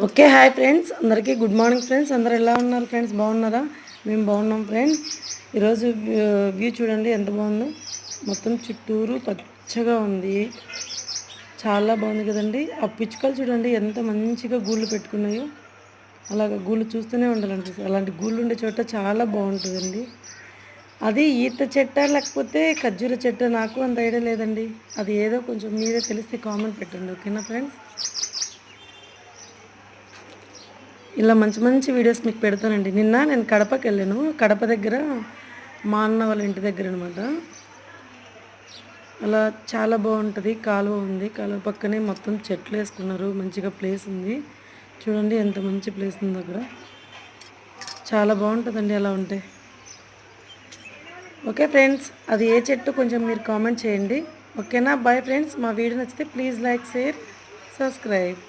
Okay hi friends, అందరికీ good morning friends. అందరు ఎలా ఉన్నారు ఫ్రెండ్స్? బాగున్నారా? మేము బాగున్నాం ఫ్రెండ్స్. ఈరోజు వ్యూ చూడండి ఎంత బాగుందో. మొత్తం చుట్టూరు పచ్చగా ఉంది, చాలా బాగుంది కదండి. ఆ పిచ్చుకలు చూడండి ఎంత మంచిగా గూళ్ళు పెట్టుకున్నాయో. అలాగ గూళ్ళు చూస్తూనే ఉండాలనిపిస్తుంది. అలాంటి గూళ్ళు ఉండే చోట చాలా బాగుంటుందండి. అది ఈత చెట్ట లేకపోతే ఖర్జూర చెట్ట నాకు అంత ఐడియా లేదండి. అది ఏదో కొంచెం మీరే తెలిస్తే కామెంట్ పెట్టండి, ఓకేనా ఫ్రెండ్స్? ఇలా మంచి మంచి వీడియోస్ మీకు పెడతానండి. నిన్న నేను కడపకి వెళ్ళాను. కడప దగ్గర మా అన్న వాళ్ళ ఇంటి దగ్గర అనమాట. అలా చాలా బాగుంటుంది. కాలువ ఉంది, కాలువ పక్కనే మొత్తం చెట్లు వేసుకున్నారు. మంచిగా ప్లేస్ ఉంది చూడండి, ఎంత మంచి ప్లేస్ ఉంది అక్కడ. చాలా బాగుంటుందండి అలా ఉంటే. ఓకే ఫ్రెండ్స్, అది ఏ చెట్టు కొంచెం మీరు కామెంట్ చేయండి, ఓకేనా? Bye friends. మా వీడియో నచ్చితే ప్లీజ్ లైక్, షేర్, సబ్స్క్రైబ్.